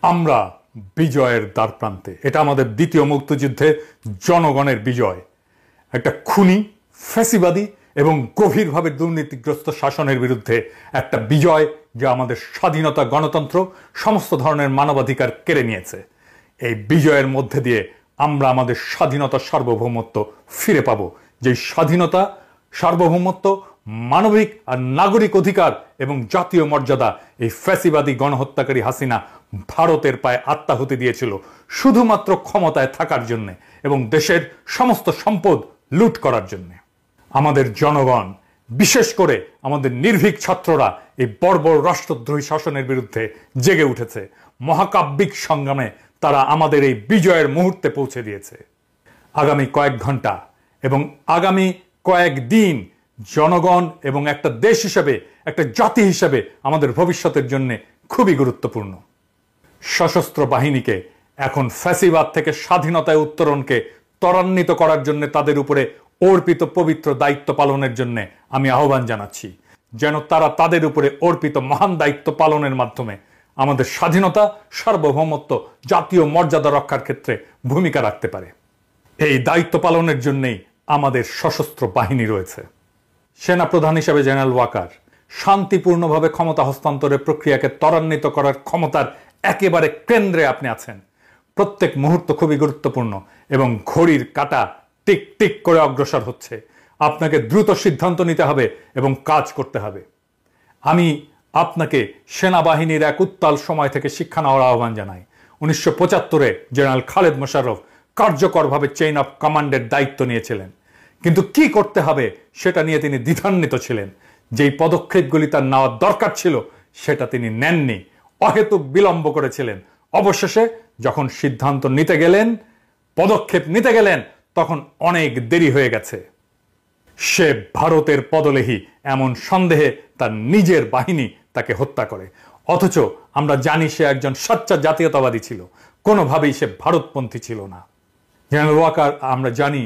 আমরা বিজয়ের দ্বারপ্রান্তে। এটা আমাদের দ্বিতীয় মুক্তিযুদ্ধে জনগণের বিজয়। একটা খুনি, ফ্যাসিবাদী এবং গভীরভাবে দুর্নীতিগ্রস্ত শাসনের বিরুদ্ধে একটা বিজয়, যা আমাদের স্বাধীনতা, গণতন্ত্র, সমস্ত ধরনের মানবাধিকার কেড়ে নিয়েছে। এই বিজয়ের মধ্যে দিয়ে আমরা আমাদের স্বাধীনতা, সার্বভৌমত্ব ফিরে পাবো। যে স্বাধীনতা, সার্বভৌমত্ব, মানবিক আর নাগরিক অধিকার এবং জাতীয় মর্যাদা এই ফ্যাসিবাদী গণহত্যাকারী হাসিনা ভারতের পায়ে আত্মাহুতি দিয়েছিল শুধুমাত্র ক্ষমতায় থাকার জন্য এবং দেশের সমস্ত সম্পদ লুট করার জন্য। আমাদের জনগণ, বিশেষ করে আমাদের নির্ভীক ছাত্ররা এই বর্বর রাষ্ট্রদ্রোহী শাসনের বিরুদ্ধে জেগে উঠেছে। মহাকাব্যিক সংগ্রামে তারা আমাদের এই বিজয়ের মুহূর্তে পৌঁছে দিয়েছে। আগামী কয়েক ঘন্টা এবং আগামী কয়েকদিন জনগণ এবং একটা দেশ হিসেবে, একটা জাতি হিসেবে আমাদের ভবিষ্যতের জন্য খুবই গুরুত্বপূর্ণ। সশস্ত্র বাহিনীকে এখন ফ্যাসিবাদ থেকে স্বাধীনতায় উত্তরণকে ত্বরান্বিত করার জন্য তাদের উপরে অর্পিত পবিত্র দায়িত্ব পালনের জন্য আমি আহ্বান জানাচ্ছি, যেন তারা তাদের উপরে অর্পিত মহান দায়িত্ব পালনের মাধ্যমে আমাদের স্বাধীনতা, সার্বভৌমত্ব, জাতীয় মর্যাদা রক্ষার ক্ষেত্রে ভূমিকা রাখতে পারে। এই দায়িত্ব পালনের জন্যই আমাদের সশস্ত্র বাহিনী রয়েছে। সেনাপ্রধান হিসেবে জেনারেল ওয়াকার শান্তিপূর্ণভাবে ক্ষমতা হস্তান্তরের প্রক্রিয়াকে ত্বরান্বিত করার ক্ষমতার একেবারে কেন্দ্রে আপনি আছেন। প্রত্যেক মুহূর্ত খুবই গুরুত্বপূর্ণ এবং ঘড়ির কাঁটা টিক টিক করে অগ্রসর হচ্ছে। আপনাকে দ্রুত সিদ্ধান্ত নিতে হবে এবং কাজ করতে হবে। আমি আপনাকে সেনাবাহিনীর এক উত্তাল সময় থেকে শিক্ষা নেওয়ার আহ্বান জানাই। 1975-এ জেনারেল খালেদ মোশাররফ কার্যকরভাবে চেইন অফ কমান্ডের দায়িত্ব নিয়েছিলেন, কিন্তু কি করতে হবে সেটা নিয়ে তিনি দ্বিধান্বিত ছিলেন। যেই পদক্ষেপগুলি তার নেওয়ার দরকার ছিল সেটা তিনি নেননি, অহেতুক বিলম্ব করেছিলেন। অবশেষে যখন সিদ্ধান্ত নিতে গেলেন, পদক্ষেপ নিতে গেলেন, তখন অনেক দেরি হয়ে গেছে। সে ভারতের পদলেহী এমন সন্দেহে তার নিজের বাহিনী তাকে হত্যা করে। অথচ আমরা জানি সে একজন সচ্চা জাতীয়তাবাদী ছিল, কোনোভাবেই সে ভারতপন্থী ছিল না। জেনারেল ওয়াকার, আমরা জানি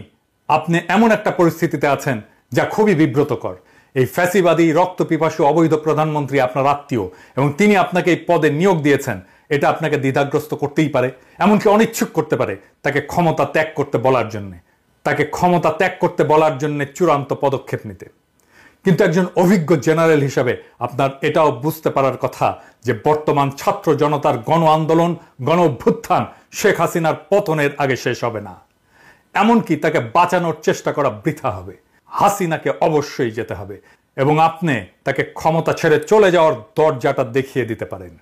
আপনি এমন একটা পরিস্থিতিতে আছেন যা খুবই বিব্রতকর। এই ফ্যাসিবাদী রক্তপিপাসু অবৈধ প্রধানমন্ত্রী আপনার আত্মীয় এবং তিনি আপনাকে এই পদে নিয়োগ দিয়েছেন। এটা আপনাকে দ্বিধাগ্রস্ত করতেই পারে, এমনকি অনিচ্ছুক করতে পারে তাকে ক্ষমতা ত্যাগ করতে বলার জন্য, চূড়ান্ত পদক্ষেপ নিতে। কিন্তু একজন অভিজ্ঞ জেনারেল হিসাবে আপনার এটাও বুঝতে পারার কথা যে বর্তমান ছাত্র জনতার গণ আন্দোলন, গণ অভ্যুত্থান শেখ হাসিনার পতনের আগে শেষ হবে না। এমনকি তাকে বাঁচানোর চেষ্টা করা বৃথা হবে। হাসিনাকে অবশ্যই যেতে হবে এবং আপনি তাকে ক্ষমতা ছেড়ে চলে যাওয়ার দরজাটা দেখিয়ে দিতে পারেন।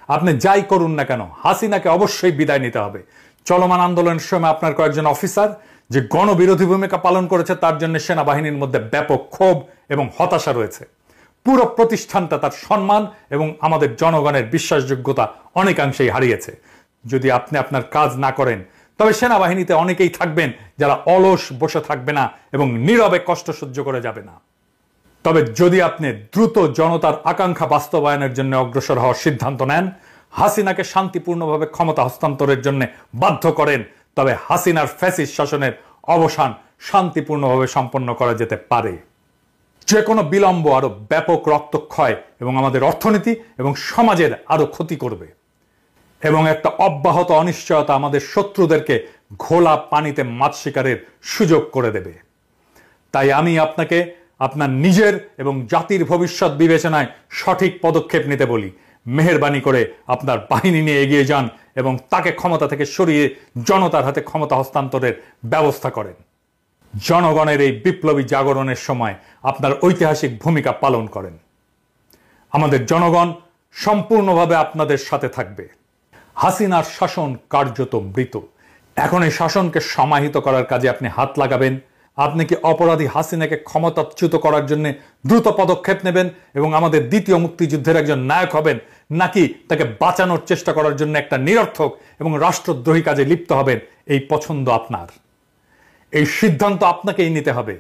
আপনি যাই করুন না কেন, হাসিনাকে অবশ্যই বিদায় নিতে হবে। চলমান আন্দোলনের সময় আপনার কয়েকজন অফিসার যে গণবিরোধী ভূমিকা পালন করেছে, তার জন্য সেনাবাহিনীর মধ্যে ব্যাপক ক্ষোভ এবং হতাশা রয়েছে। পুরো প্রতিষ্ঠানটা তার সম্মান এবং আমাদের জনগণের বিশ্বাসযোগ্যতা অনেকাংশেই হারিয়েছে। যদি আপনি আপনার কাজ না করেন, তবে সেনাবাহিনীতে অনেকেই থাকবেন যারা অলস বসে থাকবে না এবং নীরবে কষ্ট সহ্য করে যাবে না। তবে যদি আপনি দ্রুত জনতার আকাঙ্ক্ষা বাস্তবায়নের জন্য অগ্রসর হওয়ার সিদ্ধান্ত নেন, হাসিনাকে শান্তিপূর্ণভাবে ক্ষমতা হস্তান্তরের জন্য বাধ্য করেন, তবে হাসিনার ফ্যাসিস্ট শাসনের অবসান শান্তিপূর্ণভাবে সম্পন্ন করা যেতে পারে। যে কোনো বিলম্ব আরো ব্যাপক রক্তক্ষয় এবং আমাদের অর্থনীতি এবং সমাজের আরো ক্ষতি করবে এবং একটা অব্যাহত অনিশ্চয়তা আমাদের শত্রুদেরকে ঘোলা পানিতে মাছ শিকারের সুযোগ করে দেবে। তাই আমি আপনাকে আপনার নিজের এবং জাতির ভবিষ্যৎ বিবেচনায় সঠিক পদক্ষেপ নিতে বলি। মেহেরবানি করে আপনার বাহিনী নিয়ে এগিয়ে যান এবং তাকে ক্ষমতা থেকে সরিয়ে জনতার হাতে ক্ষমতা হস্তান্তরের ব্যবস্থা করেন। জনগণের এই বিপ্লবী জাগরণের সময় আপনার ঐতিহাসিক ভূমিকা পালন করেন। আমাদের জনগণ সম্পূর্ণভাবে আপনাদের সাথে থাকবে। হাসিনার শাসন কার্যত মৃত। এখন এই শাসনকে সমাহিত করার কাজে আপনি হাত লাগাবেন। আপনি কি অপরাধী হাসিনাকে ক্ষমতাচ্যুত করার জন্য দ্রুত পদক্ষেপ নেবেন এবং আমাদের দ্বিতীয় মুক্তিযুদ্ধের একজন নায়ক হবেন, নাকি তাকে বাঁচানোর চেষ্টা করার জন্য একটা নিরর্থক এবং রাষ্ট্রদ্রোহী কাজে লিপ্ত হবেন? এই পছন্দ আপনার, এই সিদ্ধান্ত আপনাকেই নিতে হবে।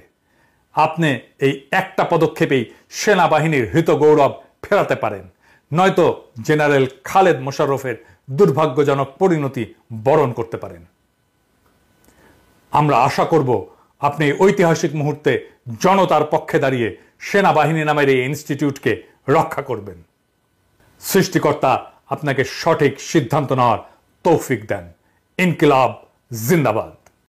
আপনি এই একটা পদক্ষেপেই সেনাবাহিনীর হৃত গৌরব ফেরাতে পারেন, নয়তো জেনারেল খালেদ মোশাররফের দুর্ভাগ্যজনক পরিণতি বরণ করতে পারেন। আমরা আশা করব আপনি ঐতিহাসিক মুহূর্তে জনতার পক্ষে দাঁড়িয়ে সেনাবাহিনী নামের এই ইনস্টিটিউটকে রক্ষা করবেন। সৃষ্টিকর্তা আপনাকে সঠিক সিদ্ধান্ত নেওয়ার তৌফিক দেন। ইনকিলাব জিন্দাবাদ।